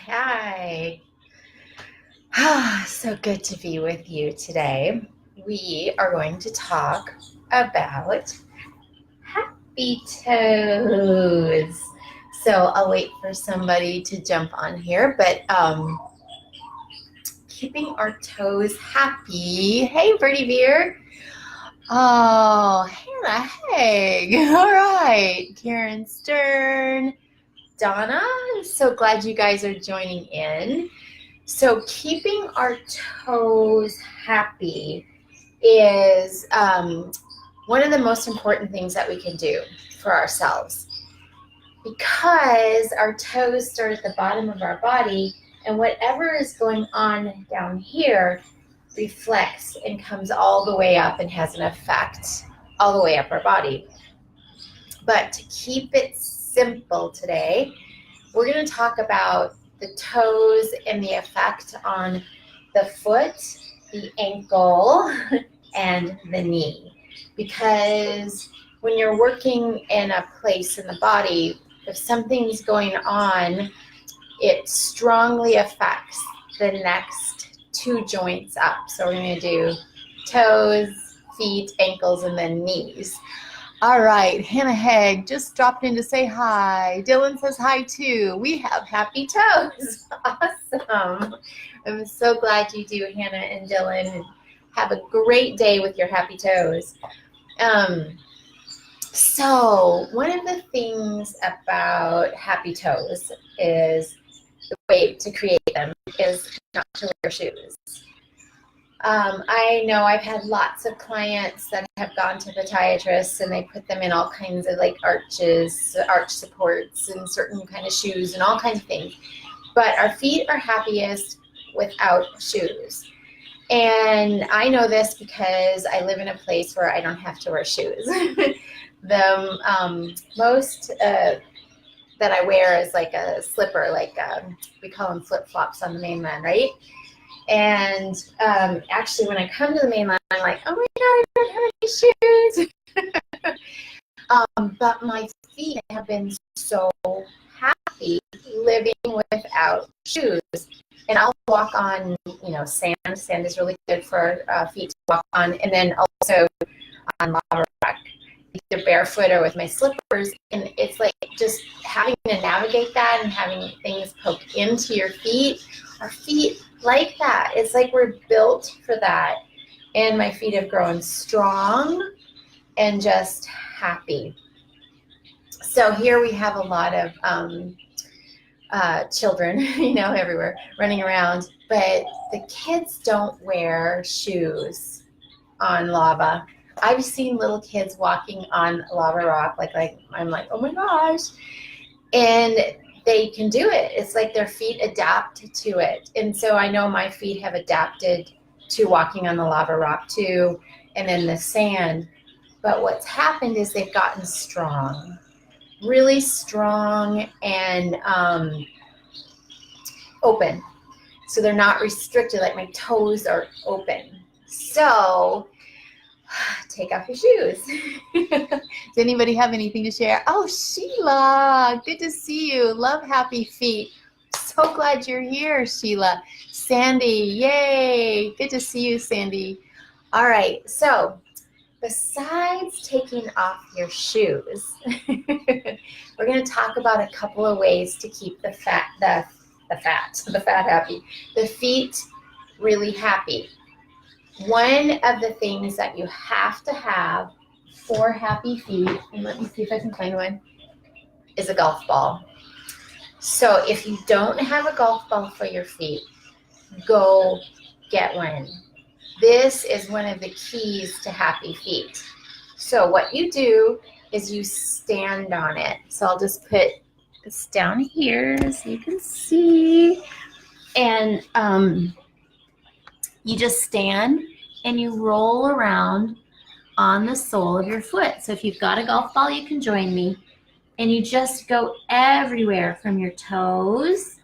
Hi. So good to be with you today. We are going to talk about happy toes. So I'll wait for somebody to jump on here, but keeping our toes happy. Hey, Birdie Beer. Oh, Hannah Haig. All right. Karen Stern. Donna, I'm so glad you guys are joining in. So keeping our toes happy is one of the most important things that we can do for ourselves, because our toes start at the bottom of our body, and whatever is going on down here reflects and comes all the way up and has an effect all the way up our body. But to keep it simple today, we're going to talk about the toes and the effect on the foot, the ankle, and the knee. Because when you're working in a place in the body, if something's going on, it strongly affects the next two joints up. So we're going to do toes, feet, ankles, and then knees. All right, Hannah Haig just dropped in to say hi. Dylan says hi too. We have happy toes. Awesome. I'm so glad you do, Hannah and Dylan. Have a great day with your happy toes. So one of the things about happy toes is the way to create them is not to wear shoes. I know I've had lots of clients that have gone to podiatrists and they put them in all kinds of like arches, arch supports, and certain kind of shoes and all kinds of things. But our feet are happiest without shoes. And I know this because I live in a place where I don't have to wear shoes. The most that I wear is like a slipper, like we call them flip-flops on the mainland, right? And actually, when I come to the mainland, I'm like, oh my God, I don't have any shoes. But my feet have been so happy living without shoes. And I'll walk on, sand. Sand is really good for feet to walk on. And then also on lava rock, either barefoot or with my slippers. And it's like just having to navigate that and having things poke into your feet. Our feet like that. It's like we're built for that. And my feet have grown strong and just happy. So here we have a lot of children, everywhere running around, but the kids don't wear shoes on lava. I've seen little kids walking on lava rock, like I'm like, oh my gosh. And they can do it. It's like their feet adapt to it. And so I know my feet have adapted to walking on the lava rock too, and then the sand. But what's happened is they've gotten strong, really strong and open. So they're not restricted, like my toes are open. So take off your shoes. Does anybody have anything to share? Oh, Sheila, good to see you. Love happy feet. So glad you're here, Sheila. Sandy, yay. Good to see you, Sandy. All right, so besides taking off your shoes, we're going to talk about a couple of ways to keep the fat happy, the feet really happy. One of the things that you have to have for happy feet, and let me see if I can find one, is a golf ball. So if you don't have a golf ball for your feet, go get one. This is one of the keys to happy feet. So what you do is you stand on it. So I'll just put this down here so you can see. And you just stand and you roll around on the sole of your foot. So if you've got a golf ball, you can join me. And you just go everywhere from your toes.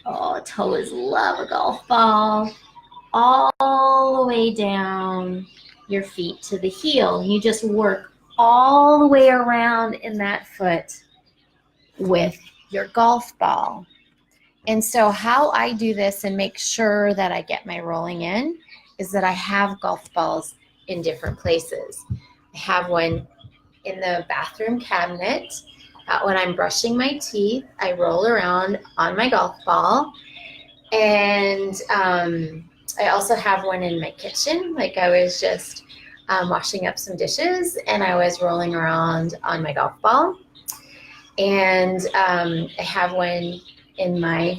Oh, toes love a golf ball. All the way down your feet to the heel. You just work all the way around in that foot with your golf ball. And so how I do this and make sure that I get my rolling in is that I have golf balls in different places. I have one in the bathroom cabinet. When I'm brushing my teeth, I roll around on my golf ball. And I also have one in my kitchen. Like I was just washing up some dishes and I was rolling around on my golf ball. And I have one in my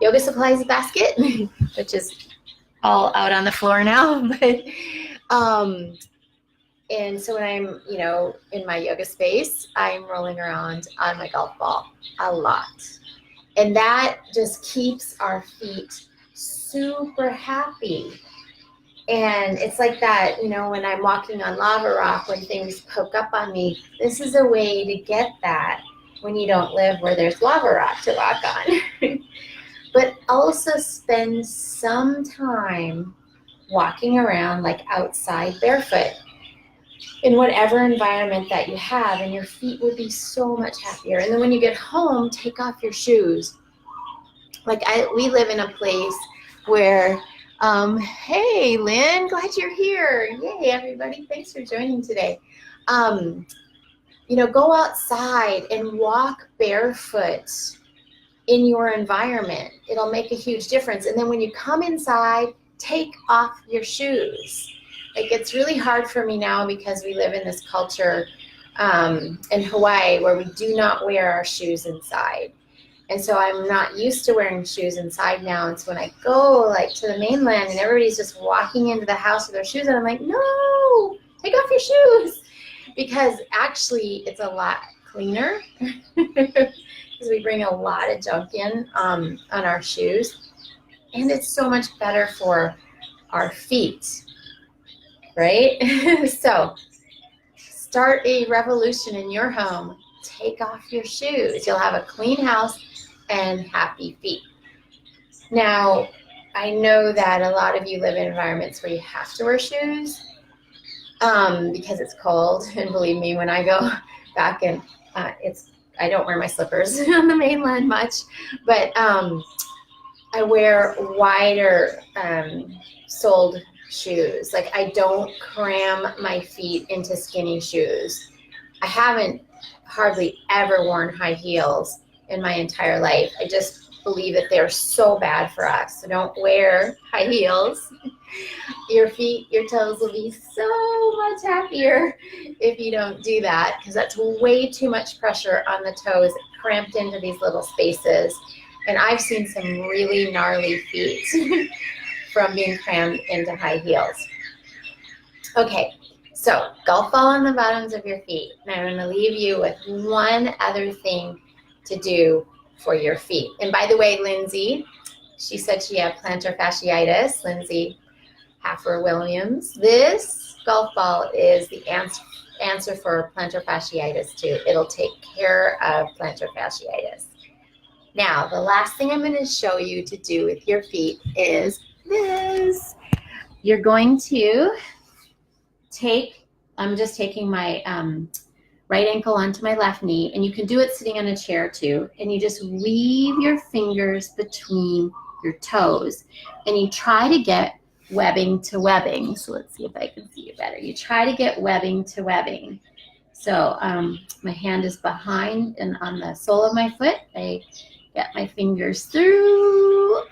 yoga supplies basket, which is all out on the floor now. But and so when I'm, in my yoga space, I'm rolling around on my golf ball a lot. And that just keeps our feet super happy. And it's like that, when I'm walking on lava rock, when things poke up on me, this is a way to get that when you don't live where there's lava rock to walk on. But also spend some time walking around like outside barefoot in whatever environment that you have, and your feet would be so much happier. And then when you get home, take off your shoes. We live in a place where, hey, Lynn, glad you're here. Yay, everybody. Thanks for joining today. Go outside and walk barefoot in your environment. It'll make a huge difference. And then when you come inside, take off your shoes. It's really hard for me now because we live in this culture in Hawaii where we do not wear our shoes inside. And so I'm not used to wearing shoes inside now. And so when I go to the mainland and everybody's just walking into the house with their shoes, and I'm like, no, take off your shoes. Because actually it's a lot cleaner because we bring a lot of junk in on our shoes. And it's so much better for our feet, right? So start a revolution in your home. Take off your shoes. You'll have a clean house and happy feet. Now, I know that a lot of you live in environments where you have to wear shoes because it's cold. And believe me, when I go back and I don't wear my slippers on the mainland much, but I wear wider soled shoes. I don't cram my feet into skinny shoes. I haven't hardly ever worn high heels in my entire life. I just believe that they're so bad for us. So don't wear high heels. Your feet, your toes will be so much happier if you don't do that, because that's way too much pressure on the toes, cramped into these little spaces. And I've seen some really gnarly feet from being crammed into high heels. Okay, so golf ball on the bottoms of your feet. And I'm going to leave you with one other thing to do for your feet. And by the way, Lindsay, she said she had plantar fasciitis. Lindsay Haffer-Williams. This golf ball is the answer for plantar fasciitis too. It'll take care of plantar fasciitis. Now, the last thing I'm going to show you to do with your feet is this. You're going to I'm just taking my right ankle onto my left knee, and you can do it sitting on a chair too, and you just weave your fingers between your toes, and you try to get webbing to webbing. So let's see if I can see you better. You try to get webbing to webbing. So my hand is behind and on the sole of my foot. I get my fingers through,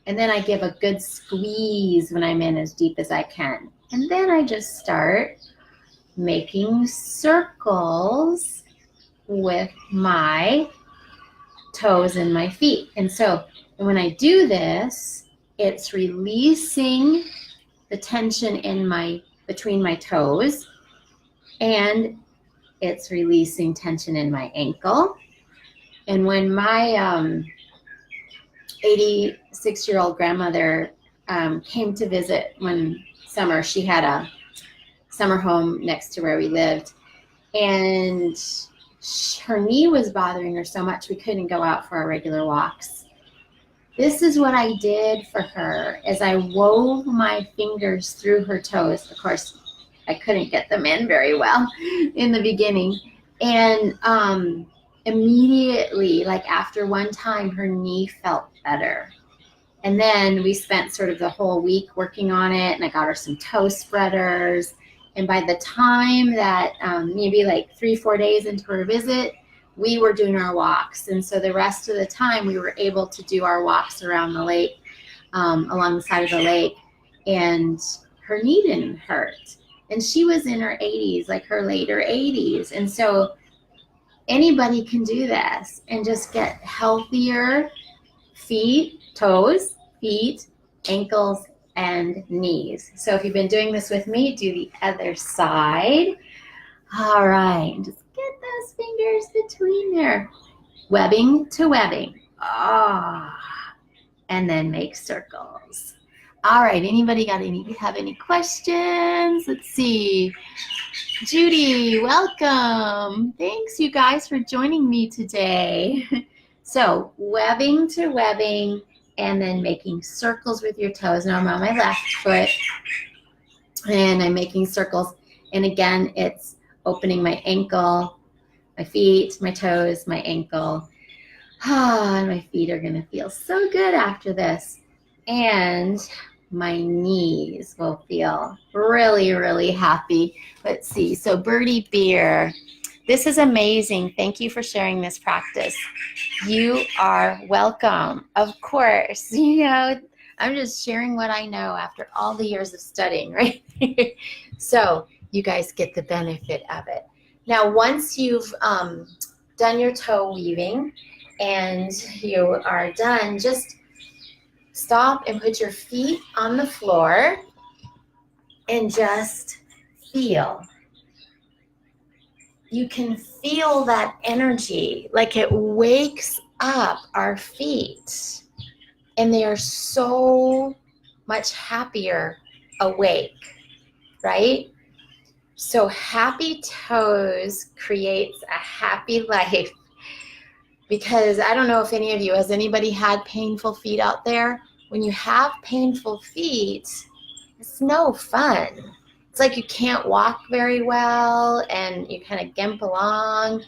and then I give a good squeeze when I'm in as deep as I can. And then I just start making circles with my toes and my feet. And so when I do this, it's releasing the tension between my toes, and it's releasing tension in my ankle. And when my 86-year-old grandmother came to visit one summer, she had a summer home next to where we lived, and her knee was bothering her so much we couldn't go out for our regular walks. This is what I did for her, as I wove my fingers through her toes. Of course, I couldn't get them in very well in the beginning. And immediately, like after one time, her knee felt better. And then we spent sort of the whole week working on it, and I got her some toe spreaders. And by the time that maybe like 3-4 days into her visit, we were doing our walks. And so the rest of the time we were able to do our walks around the lake, along the side of the lake, and her knee didn't hurt. And she was in her 80s, like her later 80s. And so anybody can do this and just get healthier feet, toes, feet, ankles, and knees. So if you've been doing this with me, do the other side. All right, just get those fingers between there. Webbing to webbing. And then make circles. All right, anybody have any questions? Let's see. Judy, welcome. Thanks, you guys, for joining me today. So webbing to webbing, and then making circles with your toes. Now I'm on my left foot, and I'm making circles. And again, it's opening my ankle, my feet, my toes, my ankle. And my feet are going to feel so good after this. And my knees will feel really, really happy. Let's see. So Birdie Beer, this is amazing. Thank you for sharing this practice. You are welcome. Of course, I'm just sharing what I know after all the years of studying, right? So you guys get the benefit of it. Now, once you've done your toe weaving and you are done, just stop and put your feet on the floor and just feel. You can feel that energy, like it wakes up our feet, and they are so much happier awake, right? So happy toes creates a happy life, because I don't know if any of you, has anybody had painful feet out there? When you have painful feet, it's no fun. It's like you can't walk very well and you kind of gimp along.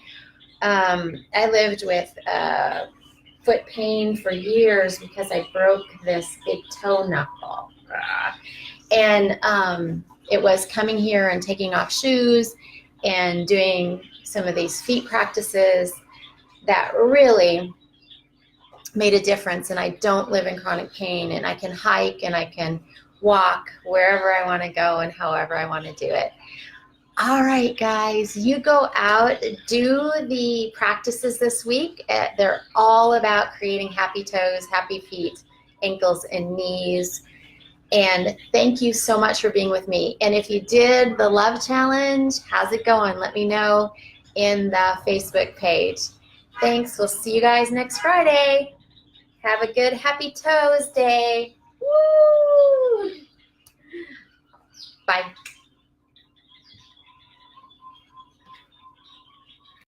I lived with foot pain for years because I broke this big toe knuckle. And it was coming here and taking off shoes and doing some of these feet practices that really made a difference. And I don't live in chronic pain, and I can hike and I can walk wherever I want to go and however I want to do it. All right, guys, you go out, do the practices this week. They're all about creating happy toes, happy feet, ankles, and knees. And thank you so much for being with me. And if you did the love challenge, how's it going? Let me know in the Facebook page. Thanks. We'll see you guys next Friday. Have a good Happy Toes Day. Woo!